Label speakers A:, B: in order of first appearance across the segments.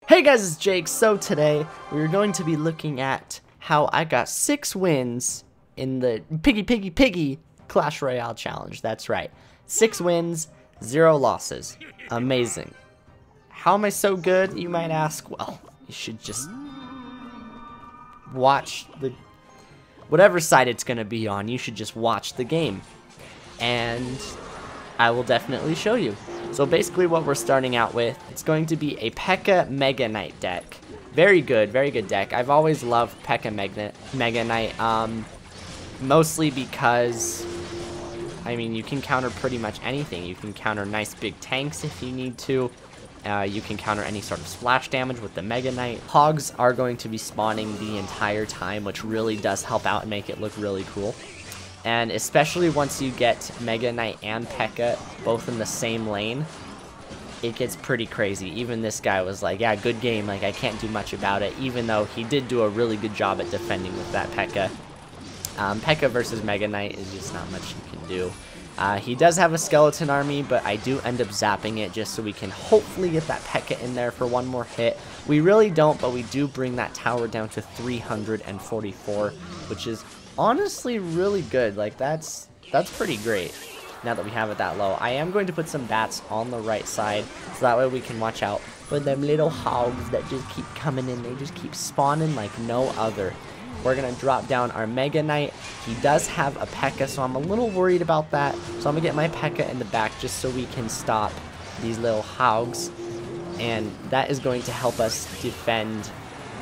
A: Hey guys, it's Jake. So today we're going to be looking at how I got 6 wins in the Piggy Clash Royale challenge. That's right. 6 wins, 0 losses. Amazing. How am I so good, you might ask? Well, you should just watch whatever side it's going to be on. You should just watch the game. And I will definitely show you. So basically what we're starting out with, it's going to be a P.E.K.K.A. Mega Knight deck. Very good deck. I've always loved P.E.K.K.A. Mega Knight, mostly because, I mean, you can counter pretty much anything. You can counter nice big tanks if you need to. You can counter any sort of splash damage with the Mega Knight. Hogs are going to be spawning the entire time, which really does help out and make it look really cool. And especially once you get Mega Knight and P.E.K.K.A. both in the same lane, it gets pretty crazy. Even this guy was like, yeah, good game, like I can't do much about it, even though he did do a really good job at defending with that P.E.K.K.A. P.E.K.K.A. versus Mega Knight is just not much you can do. He does have a skeleton army, but I do end up zapping it just so we can hopefully get that P.E.K.K.A. in there for one more hit. We really don't, but we do bring that tower down to 344, which is honestly really good. Like that's pretty great now that we have it that low. I am going to put some bats on the right side so that way we can watch out for them little hogs that just keep coming in. They just keep spawning like no other. We're gonna drop down our Mega Knight. He does have a P.E.K.K.A., so I'm a little worried about that, so I'm gonna get my P.E.K.K.A. in the back just so we can stop these little hogs, and that is going to help us defend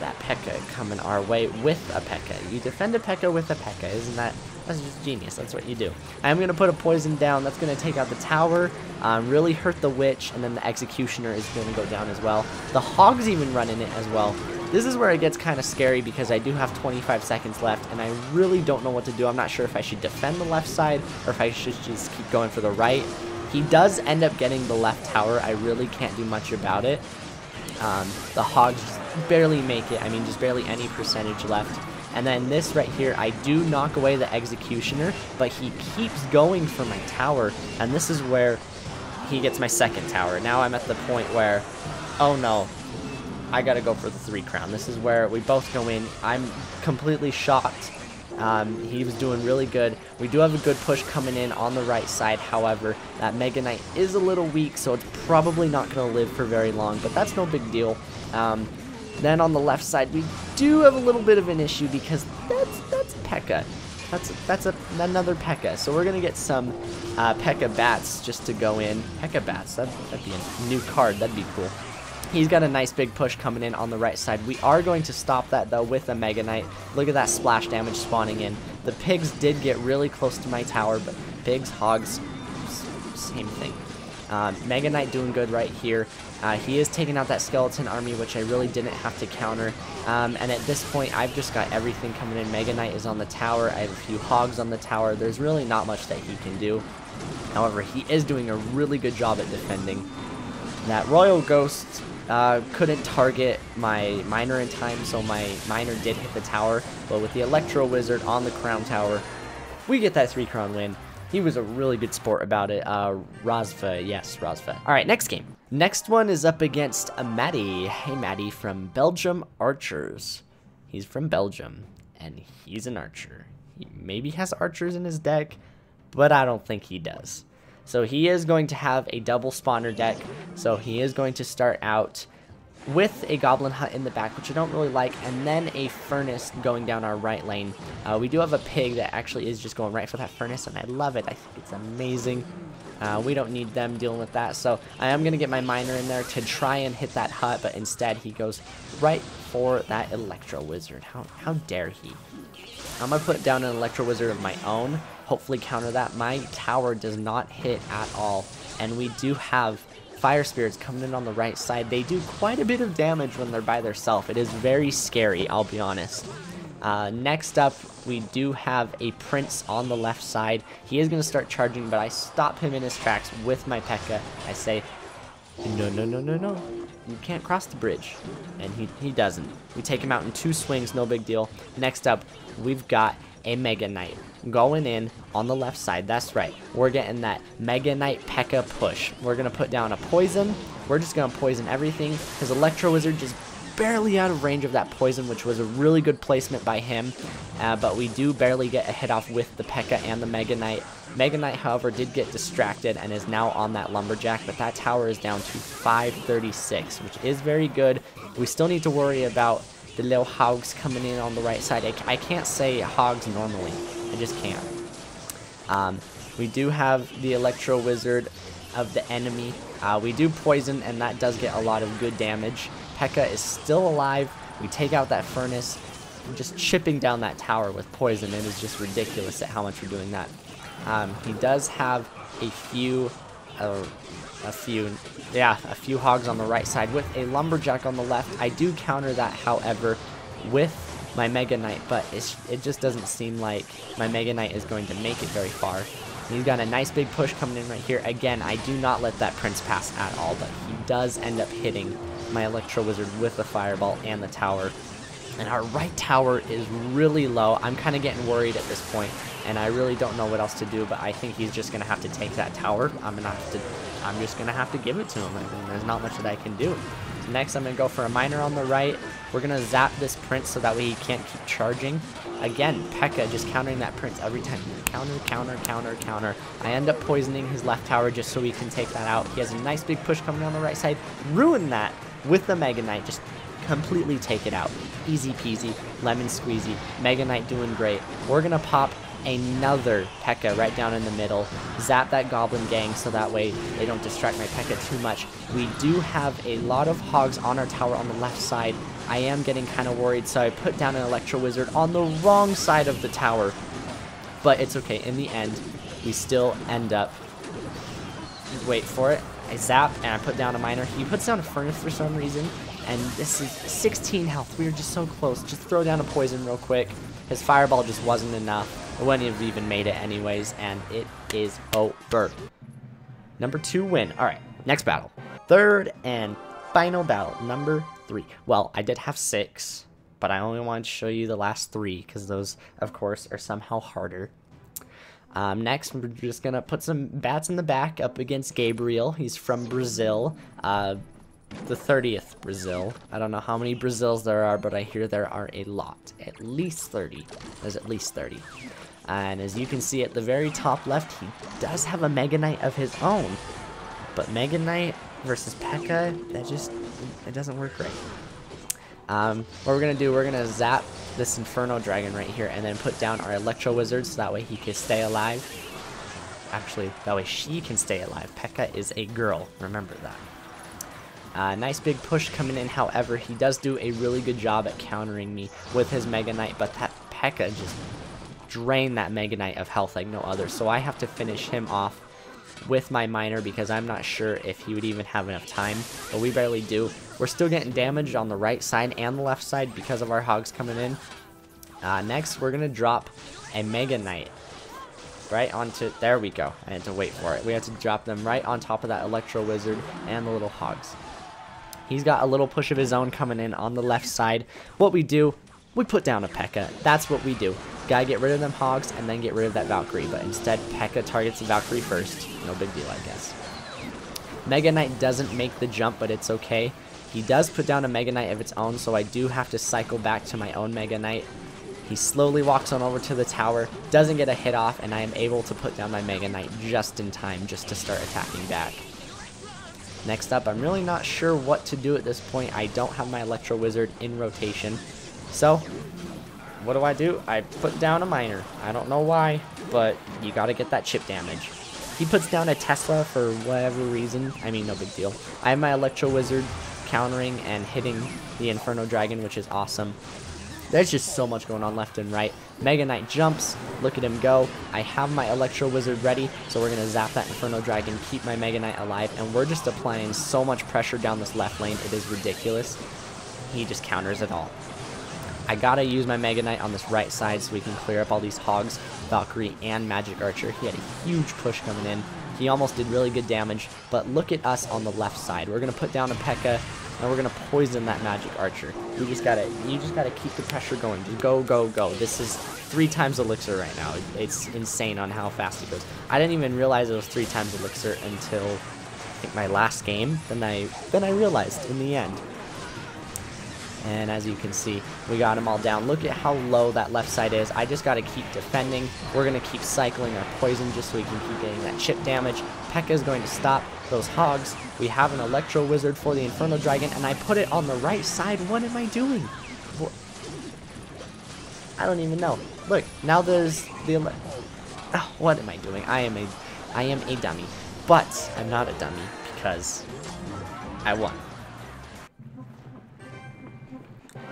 A: that P.E.K.K.A. coming our way with a P.E.K.K.A. You defend a P.E.K.K.A. with a P.E.K.K.A. Isn't that's just genius. That's what you do. I'm going to put a poison down. That's going to take out the tower, really hurt the witch, and then the executioner is going to go down as well. The hogs even run in it as well. This is where it gets kind of scary because I do have 25 seconds left, and I really don't know what to do. I'm not sure if I should defend the left side or if I should just keep going for the right. He does end up getting the left tower. I really can't do much about it. The hogs barely make it. I mean, just barely any percentage left. And then this right here, I do knock away the executioner, but he keeps going for my tower, and this is where he gets my second tower. Now I'm at the point where, oh no, I gotta go for the 3 crown. This is where we both go in. I'm completely shocked. He was doing really good. We do have a good push coming in on the right side. However, that Mega Knight is a little weak, so it's probably not going to live for very long, but that's no big deal. Then on the left side, we do have a little bit of an issue because that's P.E.K.K.A. That's another P.E.K.K.A. So we're going to get some P.E.K.K.A. bats just to go in. P.E.K.K.A. bats, that'd be a new card. That'd be cool. He's got a nice big push coming in on the right side. We are going to stop that, though, with a Mega Knight. Look at that splash damage spawning in. The pigs did get really close to my tower, but pigs, hogs, same thing. Mega Knight doing good right here. He is taking out that skeleton army, which I really didn't have to counter. And at this point, I've just got everything coming in. Mega Knight is on the tower. I have a few hogs on the tower. There's really not much that he can do. However, he is doing a really good job at defending. That Royal Ghost couldn't target my miner in time, so my miner did hit the tower. But with the Electro Wizard on the crown tower, we get that 3 crown win. He was a really good sport about it. Razva, yes, Razva. All right, next game. Next one is up against a Maddie. Hey, Maddie from Belgium Archers. He's from Belgium, and he's an archer. He maybe has archers in his deck, but I don't think he does. So he is going to have a double spawner deck. So he is going to start out with a goblin hut in the back, which I don't really like, and then a furnace going down our right lane. We do have a pig that actually is just going right for that furnace, and I love it. I think it's amazing. We don't need them dealing with that, so I am going to get my miner in there to try and hit that hut, but instead he goes right for that Electro Wizard. How dare he? I'm going to put down an Electro Wizard of my own, hopefully counter that. My tower does not hit at all, and we do have Fire Spirits coming in on the right side. They do quite a bit of damage when they're by themselves. It is very scary, I'll be honest. Next up, we do have a Prince on the left side. He is going to start charging, but I stop him in his tracks with my P.E.K.K.A. I say, no, no, no, no, no. You can't cross the bridge. And he doesn't. We take him out in 2 swings, no big deal. Next up, we've got a Mega Knight going in on the left side. That's right. We're getting that Mega Knight P.E.K.K.A push. We're going to put down a poison. We're just going to poison everything. His Electro Wizard just barely out of range of that poison, which was a really good placement by him. But we do barely get a hit off with the P.E.K.K.A and the Mega Knight. Mega Knight, however, did get distracted and is now on that Lumberjack, but that tower is down to 536, which is very good. We still need to worry about the little hogs coming in on the right side. I can't say hogs normally. I just can't. We do have the Electro Wizard of the enemy. We do poison, and that does get a lot of good damage. P.E.K.K.A is still alive. We take out that furnace. Just chipping down that tower with poison. It is just ridiculous at how much we're doing that. He does have a few hogs on the right side with a Lumberjack on the left. I do counter that, however, with my Mega Knight, but it just doesn't seem like my Mega Knight is going to make it very far. He's got a nice big push coming in right here. Again, I do not let that Prince pass at all, but he does end up hitting my Electro Wizard with the Fireball and the tower. And our right tower is really low. I'm kind of getting worried at this point, and I really don't know what else to do, but I think he's just going to have to take that tower. I'm just going to have to give it to him. I mean, there's not much that I can do. So next, I'm going to go for a miner on the right. We're going to zap this Prince so that way he can't keep charging. Again, P.E.K.K.A just countering that Prince every time. Counter, counter, counter, counter. I end up poisoning his left tower just so he can take that out. He has a nice big push coming down the right side. Ruin that with the Mega Knight. Just completely take it out. Easy peasy, lemon squeezy. Mega Knight doing great. We're going to pop another P.E.K.K.A right down in the middle. Zap that Goblin Gang so that way they don't distract my P.E.K.K.A too much. We do have a lot of hogs on our tower on the left side. I am getting kind of worried, so I put down an Electro Wizard on the wrong side of the tower. But it's okay. In the end, we still end up... Wait for it. I zap, and I put down a miner. He puts down a furnace for some reason, and this is 16 health. We were just so close. Just throw down a poison real quick. His Fireball just wasn't enough. It wouldn't have even made it anyways, and it is over. Number 2 win. Alright, next battle. Third and final battle, number 3. Well, I did have 6, but I only wanted to show you the last 3, because those, of course, are somehow harder. Next, we're just going to put some bats in the back up against Gabriel. He's from Brazil. The 30th Brazil. I don't know how many Brazils there are, but I hear there are a lot. At least 30. There's at least 30. And as you can see at the very top left, he does have a Mega Knight of his own. But Mega Knight versus P.E.K.K.A, it doesn't work right. What we're going to do, we're going to zap this Inferno Dragon right here and then put down our Electro Wizard so that way he can stay alive. Actually, that way she can stay alive. P.E.K.K.A is a girl. Remember that. Nice big push coming in. However, he does do a really good job at countering me with his Mega Knight, but that P.E.K.K.A just drained that Mega Knight of health like no other. So I have to finish him off with my miner because I'm not sure if he would even have enough time, but we barely do. We're still getting damaged on the right side and the left side because of our hogs coming in. Next, we're going to drop a Mega Knight right onto... There we go. I had to wait for it. We had to drop them right on top of that Electro Wizard and the little hogs. He's got a little push of his own coming in on the left side. What we do, we put down a P.E.K.K.A. That's what we do. Gotta get rid of them hogs and then get rid of that Valkyrie. But instead, P.E.K.K.A targets the Valkyrie first. No big deal, I guess. Mega Knight doesn't make the jump, but it's okay. He does put down a Mega Knight of its own, so I do have to cycle back to my own Mega Knight. He slowly walks on over to the tower, doesn't get a hit off, and I am able to put down my Mega Knight just in time, just to start attacking back. Next up, I'm really not sure what to do at this point. I don't have my Electro Wizard in rotation. So, what do? I put down a miner. I don't know why, but you gotta get that chip damage. He puts down a Tesla for whatever reason. I mean, no big deal. I have my Electro Wizard countering and hitting the Inferno Dragon, which is awesome. There's just so much going on left and right. Mega Knight jumps. Look at him go. I have my Electro Wizard ready, so we're going to zap that Inferno Dragon, keep my Mega Knight alive, and we're just applying so much pressure down this left lane. It is ridiculous. He just counters it all. I gotta use my Mega Knight on this right side so we can clear up all these hogs, Valkyrie, and Magic Archer. He had a huge push coming in. He almost did really good damage, but look at us on the left side. We're going to put down a P.E.K.K.A. and we're gonna poison that magic archer. You just gotta keep the pressure going. Just go, go, go. This is 3 times elixir right now. It's insane on how fast it goes. I didn't even realize it was 3 times elixir until I think my last game. Then I realized in the end. And as you can see, we got them all down. Look at how low that left side is. I just got to keep defending. We're going to keep cycling our poison just so we can keep getting that chip damage. P.E.K.K.A is going to stop those hogs. We have an Electro Wizard for the Inferno Dragon, and I put it on the right side. What am I doing? I don't even know. Look, now there's the... Oh, what am I doing? I am a dummy. But I'm not a dummy because I won.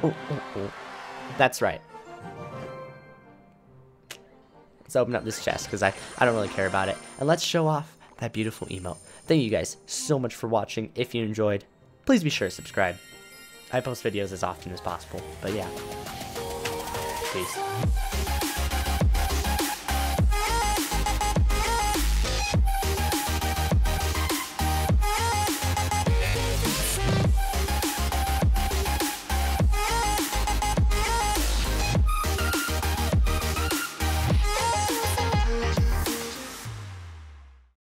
A: Oh, oh, oh. That's right. Let's open up this chest because I don't really care about it. And let's show off that beautiful emote. Thank you guys so much for watching. If you enjoyed, please be sure to subscribe. I post videos as often as possible. But yeah. Peace.